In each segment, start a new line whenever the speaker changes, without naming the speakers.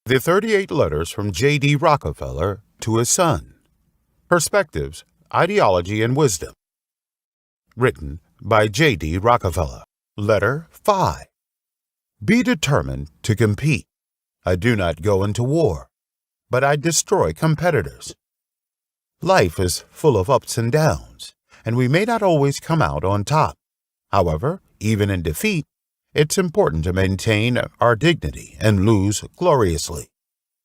The 38 Letters from J.D. Rockefeller to his son. Perspectives, Ideology, and Wisdom. Written by J.D. Rockefeller. Letter 5. Be determined to compete. I do not go into war, but I destroy competitors. Life is full of ups and downs, and we may not always come out on top. However, even in defeat, it's important to maintain our dignity and lose gloriously.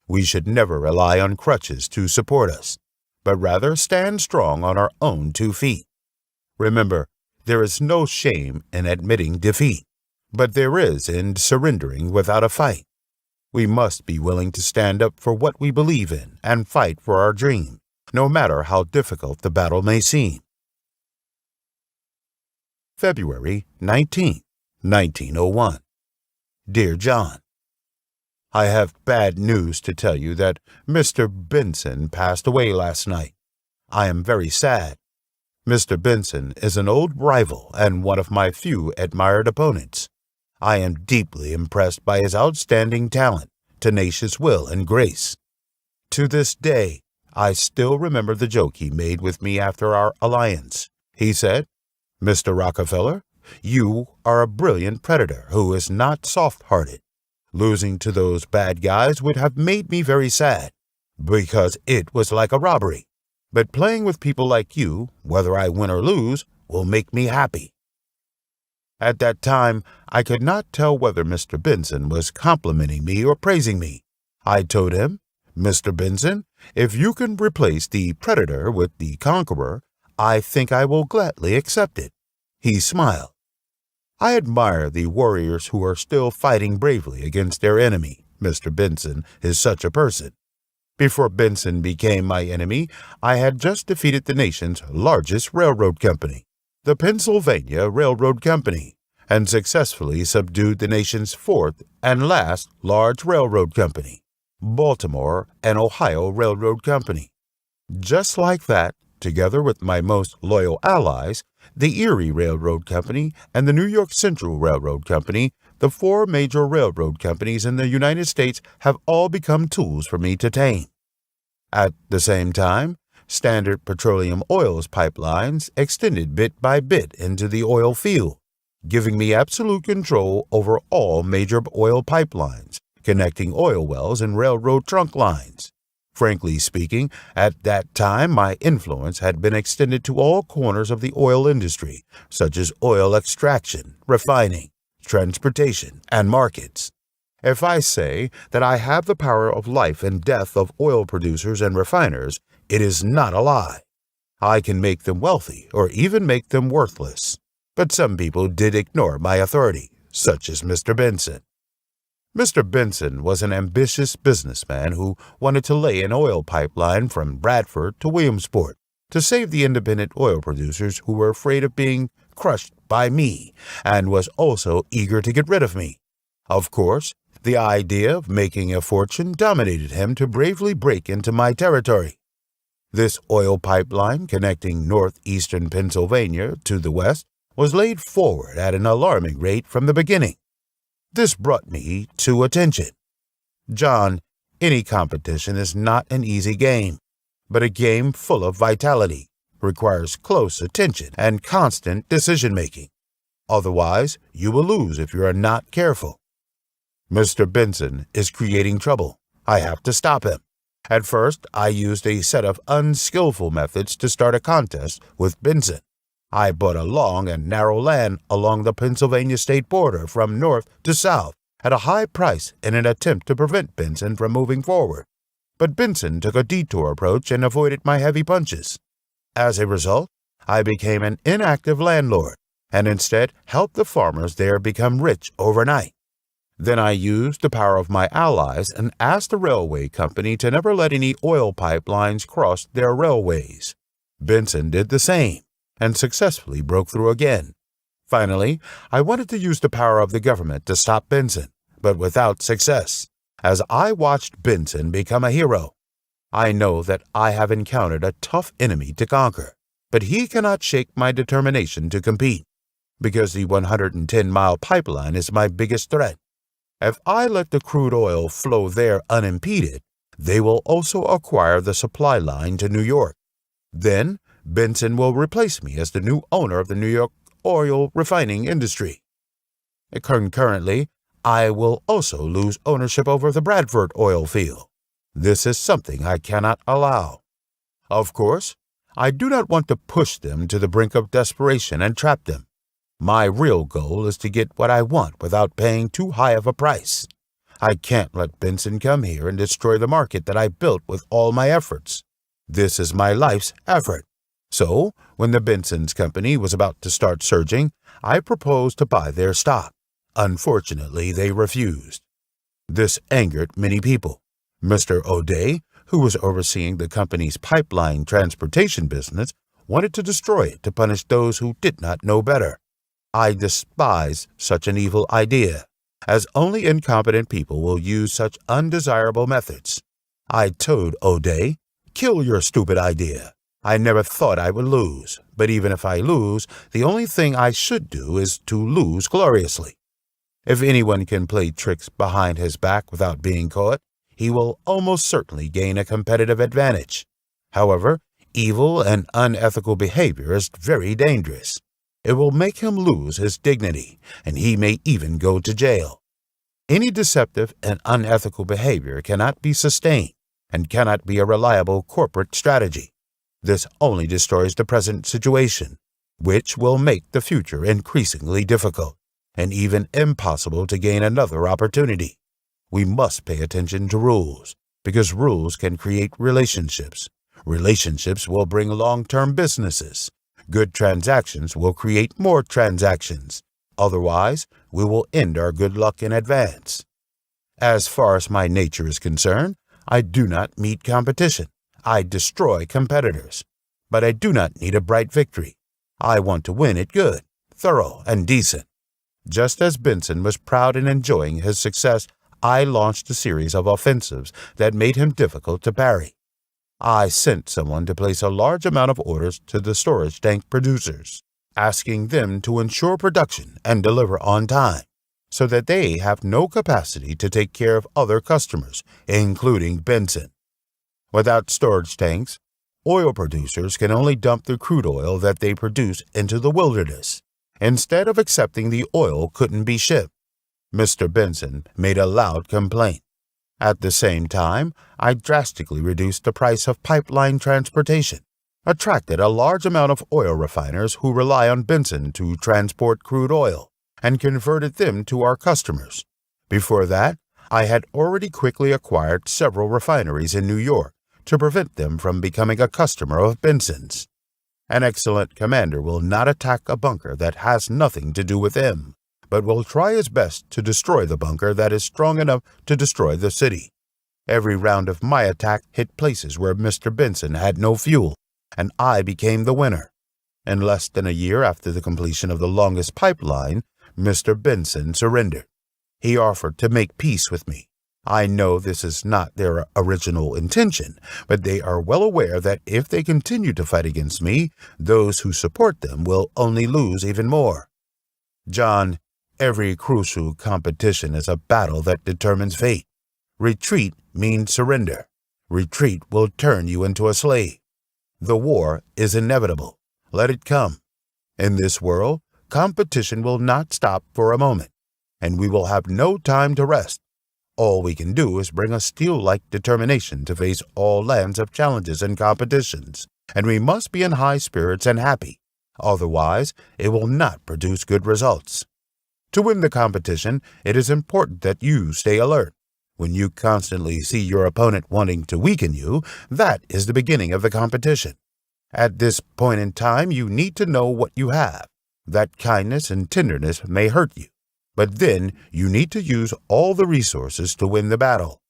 We should never rely on crutches to support us, but rather stand strong on our own 2 feet. Remember, there is no shame in admitting defeat, but there is in surrendering without a fight. We must be willing to stand up for what we believe in and fight for our dream, no matter how difficult the battle may seem. February 19, 1901. Dear John, I have bad news to tell you that Mr. Benson passed away last night. I am very sad. Mr. Benson is an old rival and one of my few admired opponents. I am deeply impressed by his outstanding talent, tenacious will, and grace. To this day, I still remember the joke he made with me after our alliance. He said, "Mr. Rockefeller, you are a brilliant predator who is not soft-hearted. Losing to those bad guys would have made me very sad, because it was like a robbery. But playing with people like you, whether I win or lose, will make me happy." At that time, I could not tell whether Mr. Benson was complimenting me or praising me. I told him, "Mr. Benson, if you can replace the predator with the conqueror, I think I will gladly accept it." He smiled. I admire the warriors who are still fighting bravely against their enemy. Mr. Benson is such a person. Before Benson became my enemy, I had just defeated the nation's largest railroad company, the Pennsylvania Railroad Company, and successfully subdued the nation's 4th and last large railroad company, Baltimore and Ohio Railroad Company. Just like that, together with my most loyal allies, the Erie Railroad Company and the New York Central Railroad Company, the 4 major railroad companies in the United States, have all become tools for me to tame. At the same time, Standard Petroleum Oil's pipelines extended bit by bit into the oil field, giving me absolute control over all major oil pipelines, connecting oil wells and railroad trunk lines. Frankly speaking, at that time my influence had been extended to all corners of the oil industry, such as oil extraction, refining, transportation, and markets. If I say that I have the power of life and death of oil producers and refiners, it is not a lie. I can make them wealthy or even make them worthless. But some people did ignore my authority, such as Mr. Benson. Mr. Benson was an ambitious businessman who wanted to lay an oil pipeline from Bradford to Williamsport to save the independent oil producers who were afraid of being crushed by me, and was also eager to get rid of me. Of course, the idea of making a fortune dominated him to bravely break into my territory. This oil pipeline connecting northeastern Pennsylvania to the west was laid forward at an alarming rate from the beginning. This brought me to attention. John, any competition is not an easy game, but a game full of vitality, requires close attention and constant decision-making. Otherwise, you will lose if you are not careful. Mr. Benson is creating trouble. I have to stop him. At first, I used a set of unskillful methods to start a contest with Benson. I bought a long and narrow land along the Pennsylvania state border from north to south at a high price in an attempt to prevent Benson from moving forward. But Benson took a detour approach and avoided my heavy punches. As a result, I became an inactive landlord and instead helped the farmers there become rich overnight. Then I used the power of my allies and asked the railway company to never let any oil pipelines cross their railways. Benson did the same and successfully broke through again. Finally, I wanted to use the power of the government to stop Benson, but without success, as I watched Benson become a hero. I know that I have encountered a tough enemy to conquer, but he cannot shake my determination to compete, because the 110-mile pipeline is my biggest threat. If I let the crude oil flow there unimpeded, they will also acquire the supply line to New York. Then, Benson will replace me as the new owner of the New York oil refining industry. Concurrently, I will also lose ownership over the Bradford oil field. This is something I cannot allow. Of course, I do not want to push them to the brink of desperation and trap them. My real goal is to get what I want without paying too high of a price. I can't let Benson come here and destroy the market that I built with all my efforts. This is my life's effort. So, when the Benson's company was about to start surging, I proposed to buy their stock. Unfortunately, they refused. This angered many people. Mr. O'Day, who was overseeing the company's pipeline transportation business, wanted to destroy it to punish those who did not know better. I despise such an evil idea, as only incompetent people will use such undesirable methods. I told O'Day, "Kill your stupid idea. I never thought I would lose, but even if I lose, the only thing I should do is to lose gloriously. If anyone can play tricks behind his back without being caught, he will almost certainly gain a competitive advantage. However, evil and unethical behavior is very dangerous. It will make him lose his dignity, and he may even go to jail. Any deceptive and unethical behavior cannot be sustained and cannot be a reliable corporate strategy. This only destroys the present situation, which will make the future increasingly difficult and even impossible to gain another opportunity. We must pay attention to rules, because rules can create relationships. Relationships will bring long-term businesses. Good transactions will create more transactions. Otherwise, we will end our good luck in advance. As far as my nature is concerned, I do not meet competition. I destroy competitors. But I do not need a bright victory. I want to win it good, thorough, and decent. Just as Benson was proud in enjoying his success, I launched a series of offensives that made him difficult to parry. I sent someone to place a large amount of orders to the storage tank producers, asking them to ensure production and deliver on time, so that they have no capacity to take care of other customers, including Benson. Without storage tanks, oil producers can only dump the crude oil that they produce into the wilderness, instead of accepting the oil couldn't be shipped. Mr. Benson made a loud complaint. At the same time, I drastically reduced the price of pipeline transportation, attracted a large amount of oil refiners who rely on Benson to transport crude oil, and converted them to our customers. Before that, I had already quickly acquired several refineries in New York to prevent them from becoming a customer of Benson's. An excellent commander will not attack a bunker that has nothing to do with him, but will try his best to destroy the bunker that is strong enough to destroy the city. Every round of my attack hit places where Mr. Benson had no fuel, and I became the winner. In less than a year after the completion of the longest pipeline, Mr. Benson surrendered. He offered to make peace with me. I know this is not their original intention, but they are well aware that if they continue to fight against me, those who support them will only lose even more. John, every crucial competition is a battle that determines fate. Retreat means surrender. Retreat will turn you into a slave. The war is inevitable. Let it come. In this world, competition will not stop for a moment, and we will have no time to rest. All we can do is bring a steel-like determination to face all lands of challenges and competitions, and we must be in high spirits and happy. Otherwise, it will not produce good results. To win the competition, it is important that you stay alert. When you constantly see your opponent wanting to weaken you, that is the beginning of the competition. At this point in time, you need to know what you have. That kindness and tenderness may hurt you, but then you need to use all the resources to win the battle.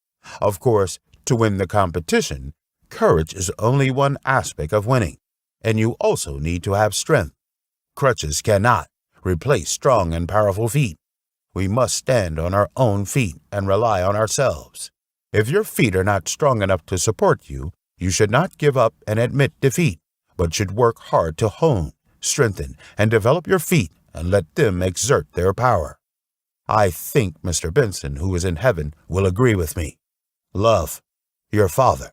Of course, to win the competition, courage is only one aspect of winning, and you also need to have strength. Crutches cannot replace strong and powerful feet. We must stand on our own feet and rely on ourselves. If your feet are not strong enough to support you, you should not give up and admit defeat, but should work hard to hone, strengthen, and develop your feet and let them exert their power. I think Mr. Benson, who is in heaven, will agree with me. Love, your father.